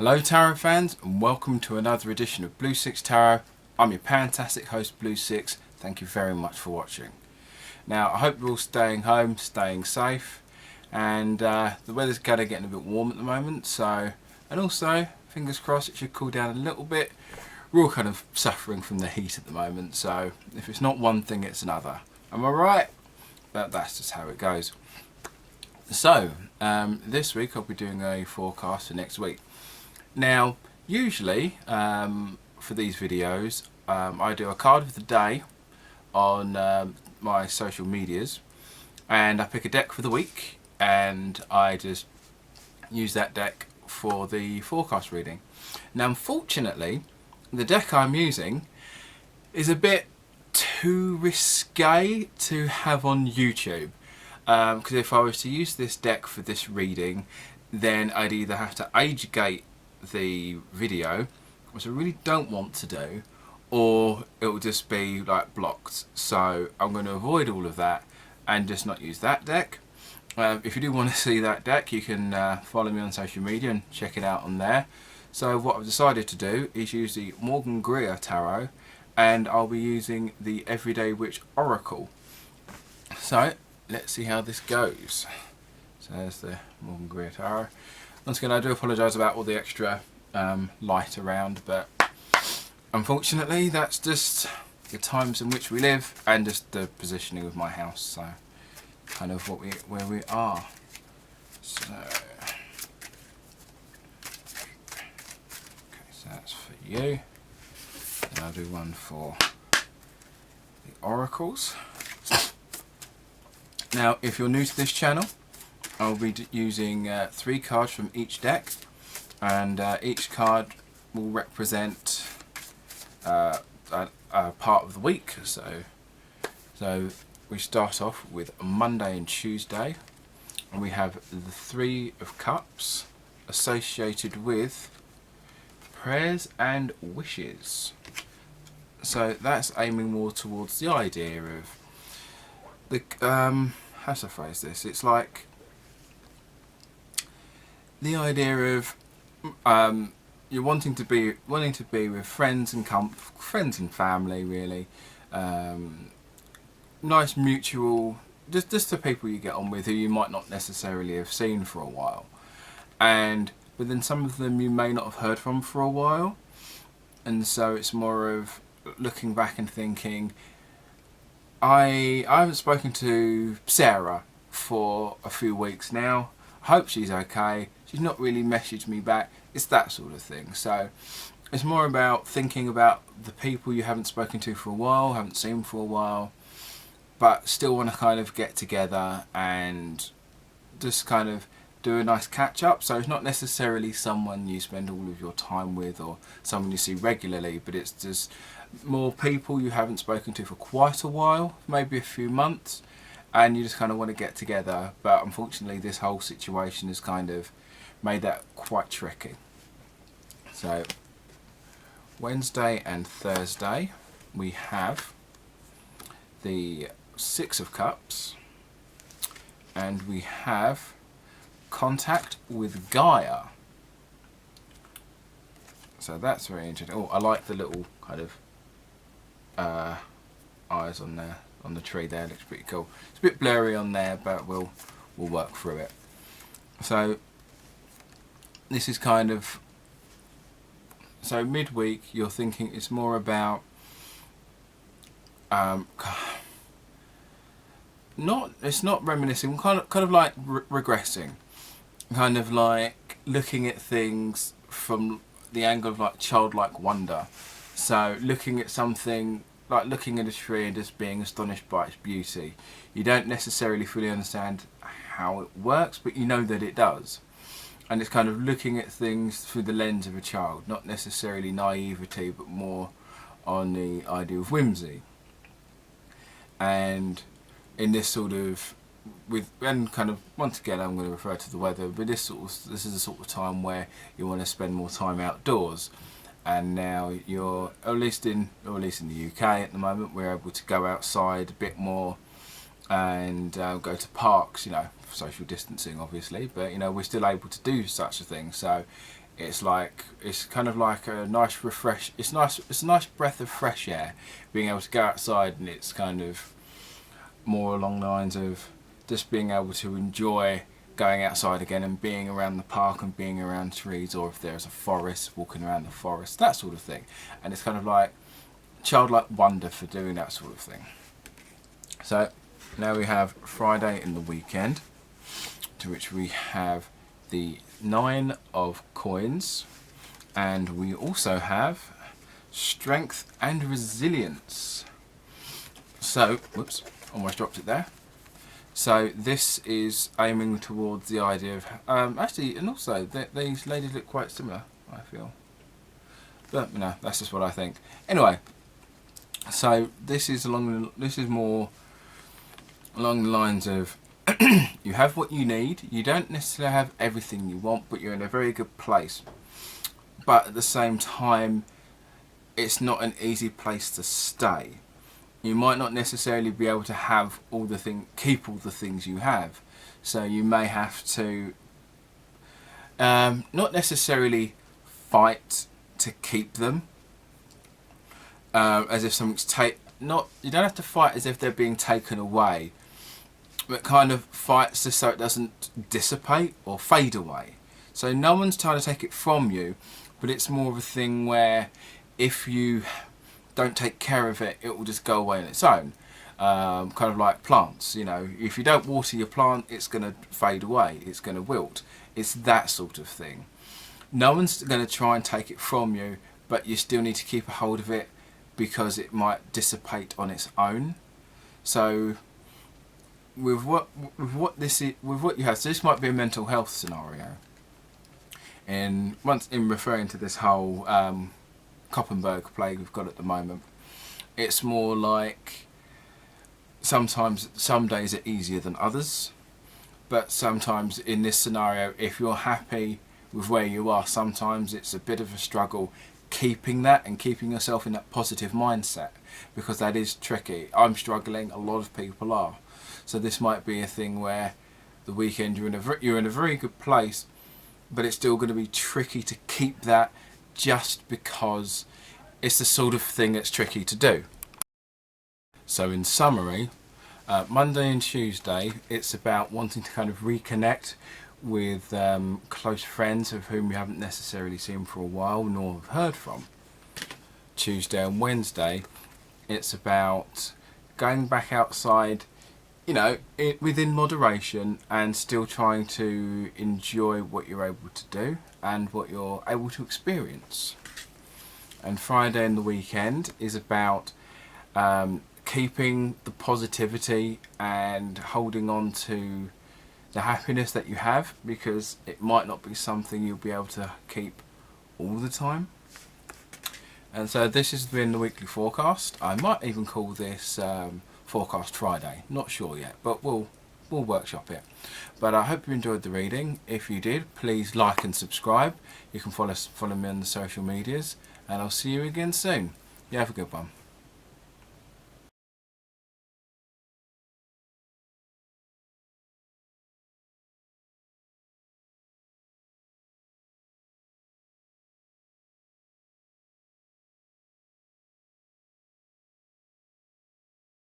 Hello Tarot fans, and welcome to another edition of Blue Sicx Tarot. I'm your fantastic host Blue Sicx. Thank you very much for watching. Now I hope you're all staying home, staying safe, and the weather's kind of getting a bit warm at the moment, so, and also fingers crossed it should cool down a little bit. We're all kind of suffering from the heat at the moment, so if it's not one thing it's another. Am I right? But that's just how it goes. So this week I'll be doing a forecast for next week. Now usually for these videos I do a card of the day on my social medias, and I pick a deck for the week and I just use that deck for the forecast reading. Now unfortunately the deck I'm using is a bit too risque to have on YouTube, because if I was to use this deck for this reading, then I'd either have to age gate the video, which I really don't want to do, or it will just be like blocked. So I'm going to avoid all of that and just not use that deck. If you do want to see that deck, you can follow me on social media and check it out on there. So what I've decided to do is use the Morgan-Greer Tarot, and I'll be using the Everyday Witch Oracle. So let's see how this goes. So there's the Morgan-Greer Tarot. Once again, I do apologise about all the extra light around, but unfortunately that's just the times in which we live and just the positioning of my house, so kind of where we are. So okay, so that's for you. Then I'll do one for the oracles. Now if you're new to this channel, I'll be using 3 cards from each deck, and each card will represent a part of the week. So we start off with Monday and Tuesday, and we have the 3 of Cups associated with prayers and wishes. So that's aiming more towards the idea of the how to phrase this? It's like the idea of you're wanting to be with friends and family, really. Nice mutual, just the people you get on with who you might not necessarily have seen for a while, but then some of them you may not have heard from for a while, and so it's more of looking back and thinking, I haven't spoken to Sarah for a few weeks now. I hope she's okay. She's not really messaged me back. It's that sort of thing. So it's more about thinking about the people you haven't spoken to for a while, haven't seen for a while, but still want to kind of get together and just kind of do a nice catch up. So it's not necessarily someone you spend all of your time with or someone you see regularly, but it's just more people you haven't spoken to for quite a while, maybe a few months, and you just kind of want to get together. But unfortunately this whole situation has kind of made that quite tricky. So Wednesday and Thursday we have the 6 of Cups, and we have contact with Gaia. So that's very interesting. Oh, I like the little kind of eyes on there, on the tree there. Looks pretty cool. It's a bit blurry on there, but we'll work through it. So this is kind of, so midweek you're thinking it's more about it's not reminiscing, kind of like regressing, kind of like looking at things from the angle of like childlike wonder. So looking at something, like looking at a tree and just being astonished by its beauty. You don't necessarily fully understand how it works, but you know that it does. And it's kind of looking at things through the lens of a child, not necessarily naivety, but more on the idea of whimsy. And in this sort of, and kind of, once again I'm going to refer to the weather, but this is a sort of time where you want to spend more time outdoors. And now you're, at least in the UK at the moment, we're able to go outside a bit more and go to parks, you know, social distancing obviously, but you know, we're still able to do such a thing. So It's kind of like a nice refresh. It's a nice breath of fresh air, being able to go outside, and it's kind of more along the lines of just being able to enjoy going outside again and being around the park and being around trees, or if there's a forest, walking around the forest, that sort of thing. And it's kind of like childlike wonder for doing that sort of thing. So now we have Friday in the weekend, to which we have the 9 of coins, and we also have strength and resilience. So, whoops, almost dropped it there. So this is aiming towards the idea of actually, and also these ladies look quite similar, I feel, but no, that's just what I think. Anyway, so this is more along the lines of you have what you need. You don't necessarily have everything you want, but you're in a very good place. But at the same time, it's not an easy place to stay. You might not necessarily be able to have keep all the things you have. So you may have to not necessarily fight to keep them, as if something's you don't have to fight as if they're being taken away, but kind of fights just so it doesn't dissipate or fade away. So no one's trying to take it from you, but it's more of a thing where if you don't take care of it, it will just go away on its own. Kind of like plants, you know, if you don't water your plant, it's going to fade away, it's going to wilt. It's that sort of thing. No one's going to try and take it from you, but you still need to keep a hold of it because it might dissipate on its own. So with what you have, so this might be a mental health scenario. And once in referring to this whole Koppenberg plague we've got at the moment, it's more like sometimes some days are easier than others, but sometimes in this scenario, if you're happy with where you are, sometimes it's a bit of a struggle keeping that and keeping yourself in that positive mindset, because that is tricky. I'm struggling, a lot of people are. So this might be a thing where the weekend you're in a very good place, but it's still going to be tricky to keep that, just because it's the sort of thing that's tricky to do. So in summary, Monday and Tuesday, it's about wanting to kind of reconnect with close friends of whom you haven't necessarily seen for a while nor have heard from. Tuesday and Wednesday, it's about going back outside, you know, within moderation, and still trying to enjoy what you're able to do and what you're able to experience. And Friday and the weekend is about keeping the positivity and holding on to the happiness that you have, because it might not be something you'll be able to keep all the time. And so this has been the weekly forecast. I might even call this Forecast Friday, not sure yet, but we'll workshop it. But I hope you enjoyed the reading. If you did, please like and subscribe. You can follow me on the social medias, and I'll see you again soon. You have a good one.